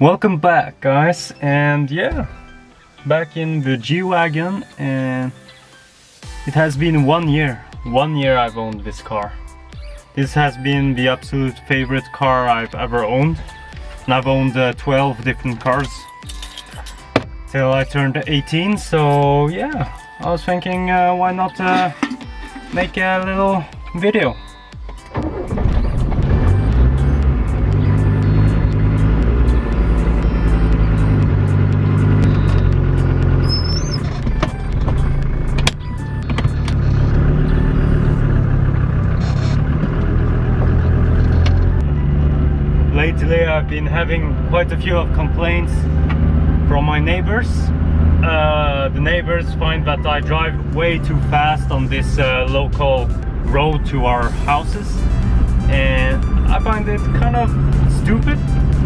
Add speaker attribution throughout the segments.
Speaker 1: Welcome back, guys, and yeah, back in the G-Wagon, and it has been 1 year. 1 year I've owned this car. This has been the absolute favorite car I've ever owned, and I've owned 12 different cars till I turned 18, so yeah, I was thinking why not make a little video. Lately I've been having quite a few of complaints from my neighbors. The neighbors find that I drive way too fast on this local road to our houses, and I find it kind of stupid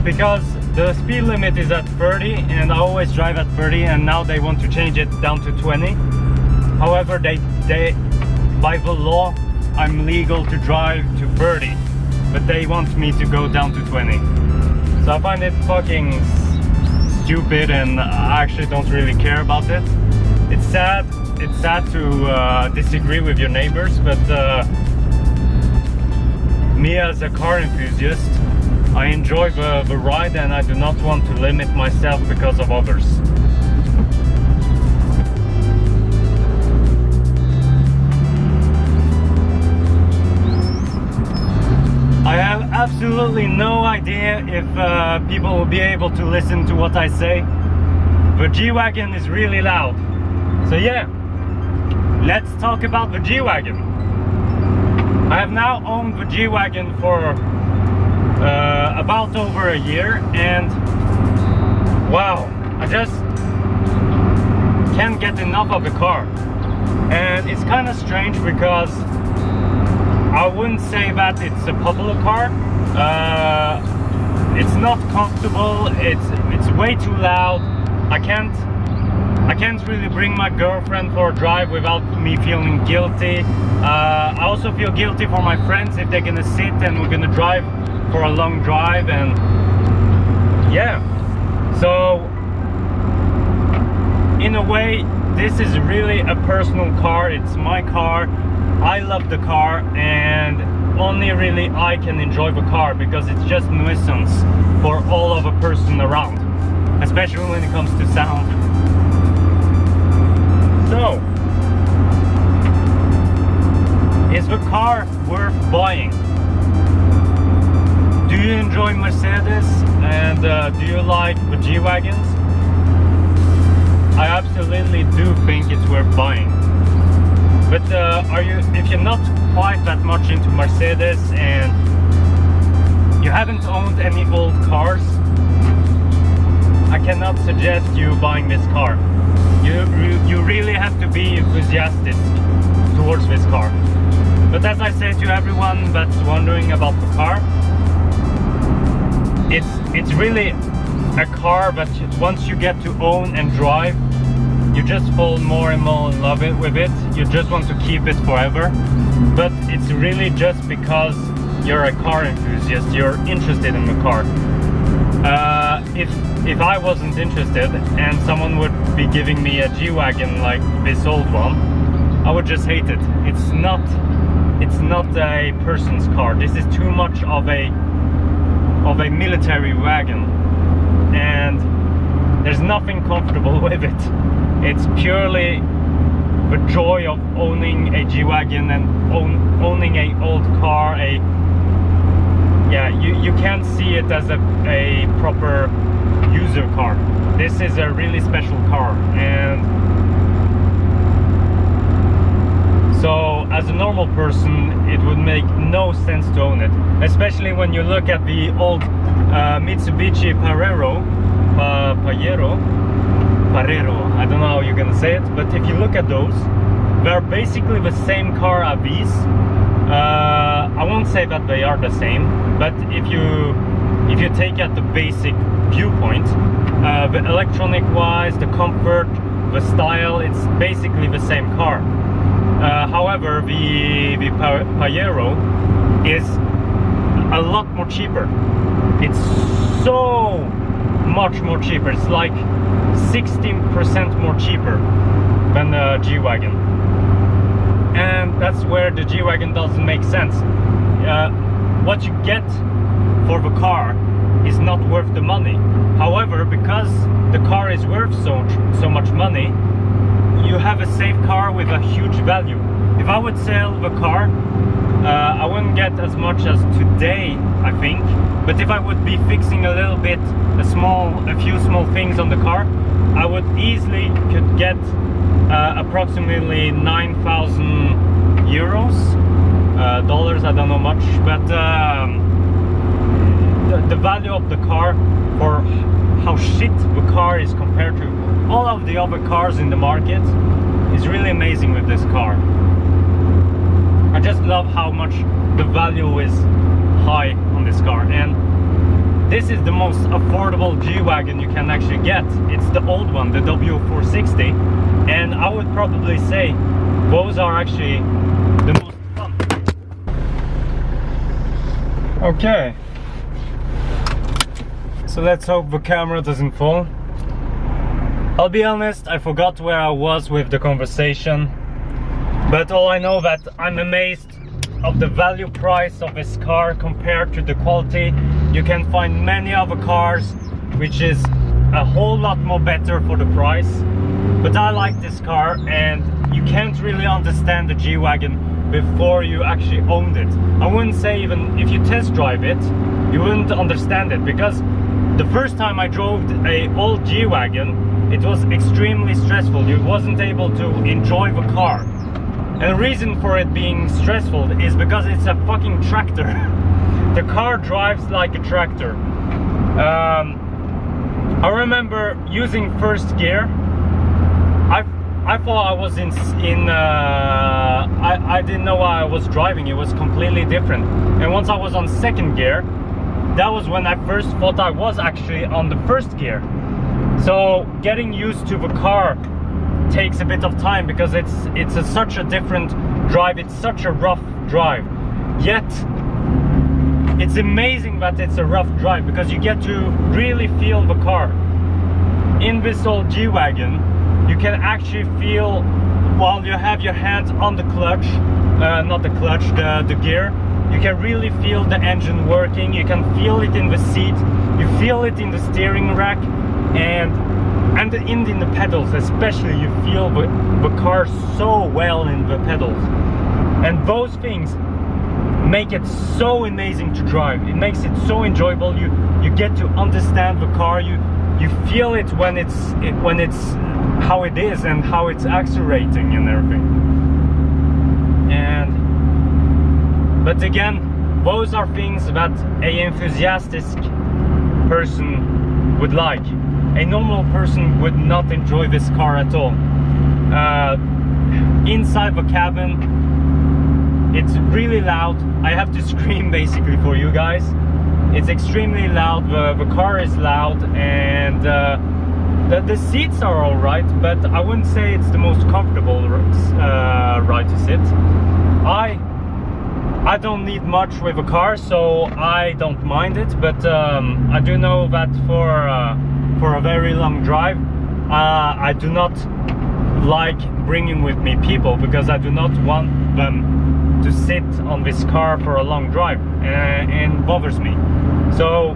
Speaker 1: because the speed limit is at 30 and I always drive at 30, and now they want to change it down to 20. However, they by the law I'm legal to drive to 30, but they want me to go down to 20. So I find it fucking stupid, and I actually don't really care about it. It's sad to disagree with your neighbors, but me as a car enthusiast, I enjoy the ride, and I do not want to limit myself because of others. I have absolutely no idea if people will be able to listen to what I say. The G-Wagon is really loud. So yeah, let's talk about the G-Wagon. I have now owned the G-Wagon for about over a year, and wow, I just can't get enough of the car. And it's kind of strange because I wouldn't say that it's a popular car. It's not comfortable. It's way too loud. I can't really bring my girlfriend for a drive without me feeling guilty. I also feel guilty for my friends if they're gonna sit and we're gonna drive for a long drive, and yeah. So in a way, this is really a personal car. It's my car. I love the car, and only really I can enjoy the car because it's just nuisance for all of a person around, especially when it comes to sound. So, is the car worth buying? Do you enjoy Mercedes, and do you like the G-Wagons? I absolutely do think it's worth buying. But if you're not quite that much into Mercedes and you haven't owned any old cars, I cannot suggest you buying this car. You really have to be enthusiastic towards this car. But as I say to everyone that's wondering about the car, it's really a car that once you get to own and drive, you just fall more and more in love with it. You just want to keep it forever. But it's really just because you're a car enthusiast, you're interested in the car. If I wasn't interested and someone would be giving me a G-Wagon like this old one, I would just hate it. It's not a person's car. This is too much of a military wagon, and there's nothing comfortable with it. It's purely the joy of owning a G-Wagon and owning a old car. You can't see it as a proper user car. This is a really special car, and so as a normal person it would make no sense to own it, especially when you look at the old Mitsubishi Pajero, I don't know how you're gonna say it, but if you look at those, they're basically the same car as these. I won't say that they are the same, but if you take at the basic viewpoint, the electronic wise, the comfort, the style, it's basically the same car. However, the Pajero is a lot more cheaper. It's so much more cheaper. It's like 16% more cheaper than the G-Wagon. And that's where the G-Wagon doesn't make sense. What you get for the car is not worth the money. However, because the car is worth so much money, you have a safe car with a huge value. If I would sell the car, I wouldn't get as much as today, I think. But if I would be fixing a little bit, a few small things on the car, I would easily could get approximately 9,000 euros, dollars. I don't know much, but the value of the car for how shit the car is compared to all of the other cars in the market is really amazing with this car. I just love how much the value is high on this car, and this is the most affordable G-Wagon you can actually get. It's the old one, the W460, and I would probably say those are actually the most fun. Okay, so let's hope the camera doesn't fall. I'll be honest, I forgot where I was with the conversation, but all I know that I'm amazed of the value price of this car compared to the quality. You can find many other cars which is a whole lot more better for the price, but I like this car, and you can't really understand the G-Wagon before you actually owned it. I wouldn't say even if you test drive it, you wouldn't understand it, because the first time I drove a old G-Wagon, it was extremely stressful. You wasn't able to enjoy the car. And the reason for it being stressful is because it's a fucking tractor. The car drives like a tractor. I remember using first gear. I thought I was I didn't know why I was driving. It was completely different. And once I was on second gear, that was when I first thought I was actually on the first gear. So getting used to the car takes a bit of time, because it's such a different drive. It's such a rough drive, yet it's amazing that it's a rough drive, because you get to really feel the car. In this old G-Wagon, you can actually feel, while you have your hands on the clutch, not the clutch, the gear, you can really feel the engine working. You can feel it in the seat, you feel it in the steering rack, and in the pedals especially. You feel the car so well in the pedals, and those things make it so amazing to drive. It makes it so enjoyable. You get to understand the car. You feel it when it's how it is and how it's accelerating and everything. But again, those are things that an enthusiastic person would like. A normal person would not enjoy this car at all. Inside the cabin, it's really loud. I have to scream basically for you guys. It's extremely loud. The car is loud, and the seats are all right, but I wouldn't say it's the most comfortable ride to sit. I don't need much with a car, so I don't mind it, but I do know that for a very long drive, I do not like bringing with me people, because I do not want them to sit on this car for a long drive, and bothers me. So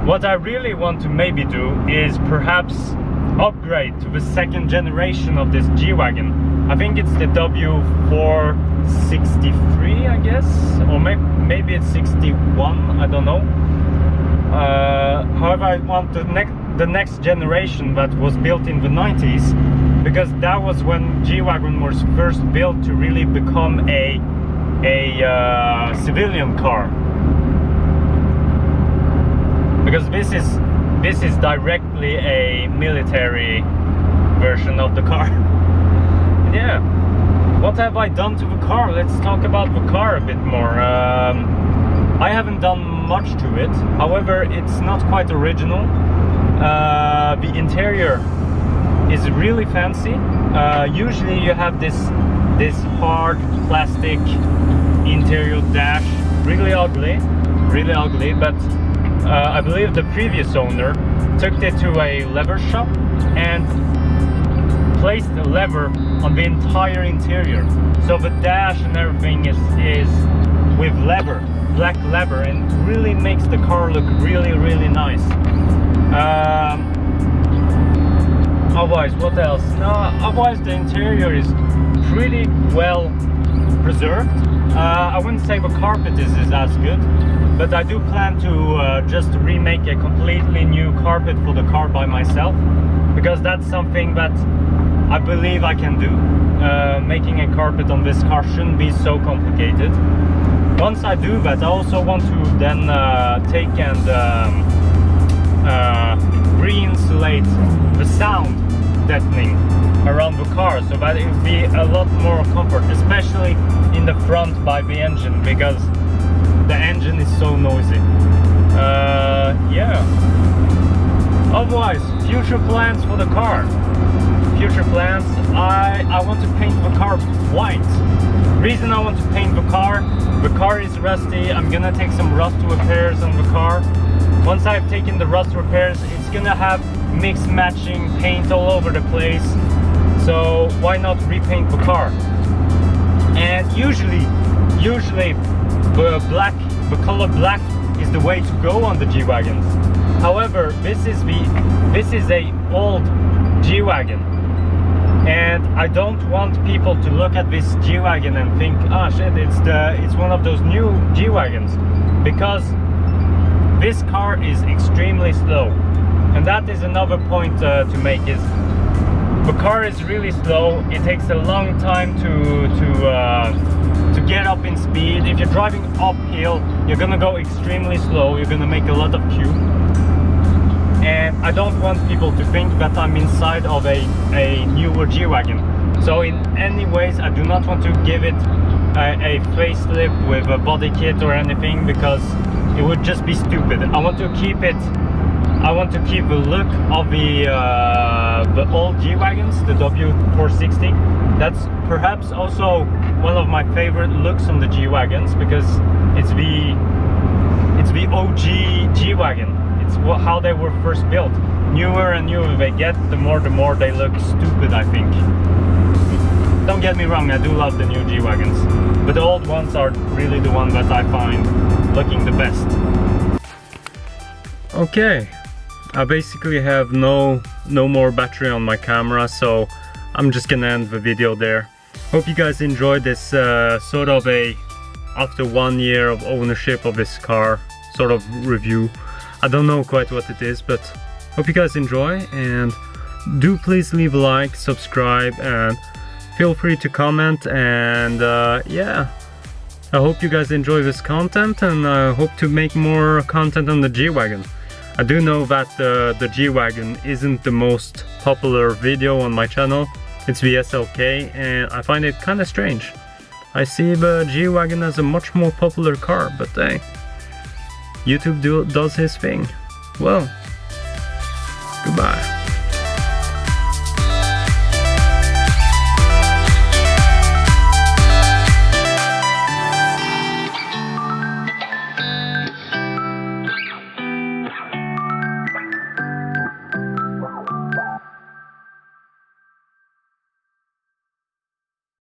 Speaker 1: what I really want to maybe do is perhaps upgrade to the second generation of this G-Wagon. I think it's the W463, I guess, or maybe it's 61, I don't know. However, I want the next generation that was built in the 90s, because that was when G-Wagon was first built to really become a civilian car. Because this is directly a military version of the car. Yeah. What have I done to the car? Let's talk about the car a bit more. I haven't done much to it. However, it's not quite original. The interior is really fancy. Usually you have this hard plastic interior dash, really ugly, but I believe the previous owner took it to a leather shop and placed a leather on the entire interior. So the dash and everything is with leather, black leather, and really makes the car look really, really nice. Otherwise, what else? No, otherwise the interior is pretty well preserved. I wouldn't say the carpet is as good, but I do plan to just remake a completely new carpet for the car by myself, because that's something that I believe I can do. Making a carpet on this car shouldn't be so complicated. Once I do that, I also want to then take and re-insulate the sound deadening around the car, so that it will be a lot more comfort, especially in the front by the engine, because the engine is so noisy. Yeah. Otherwise, future plans for the car. Future plans, I want to paint the car white. Reason I want to paint the car is rusty. I'm gonna take some rust repairs on the car. Once I've taken the rust repairs, it's gonna have mixed matching paint all over the place, so why not repaint the car? And usually the color black is the way to go on the G-Wagons. However, this is a old G-Wagon, and I don't want people to look at this G-Wagon and think, ah shit, it's one of those new G-Wagons, because this car is extremely slow. And that is another point to make, is the car is really slow. It takes a long time to get up in speed. If you're driving uphill, you're gonna go extremely slow. You're gonna make a lot of Q. And I don't want people to think that I'm inside of a newer G-Wagon. So in any ways, I do not want to give it a facelift with a body kit or anything, because it would just be stupid. I want to keep the look of the old G-Wagons, the W460. That's perhaps also one of my favorite looks on the G-Wagons, because it's the OG G-Wagon. It's how they were first built. Newer and newer they get, the more they look stupid, I think. Don't get me wrong, I do love the new G-Wagons, but the old ones are really the one that I find looking the best. Okay, I basically have no more battery on my camera, so I'm just gonna end the video there. Hope you guys enjoyed this sort of after 1 year of ownership of this car sort of review. I don't know quite what it is, but hope you guys enjoy, and do please leave a like, subscribe, and feel free to comment. And yeah, I hope you guys enjoy this content, and I hope to make more content on the G-Wagon. I do know that the G-Wagon isn't the most popular video on my channel. It's the SLK, and I find it kind of strange. I see the G-Wagon as a much more popular car, but hey, YouTube does his thing. Well, goodbye.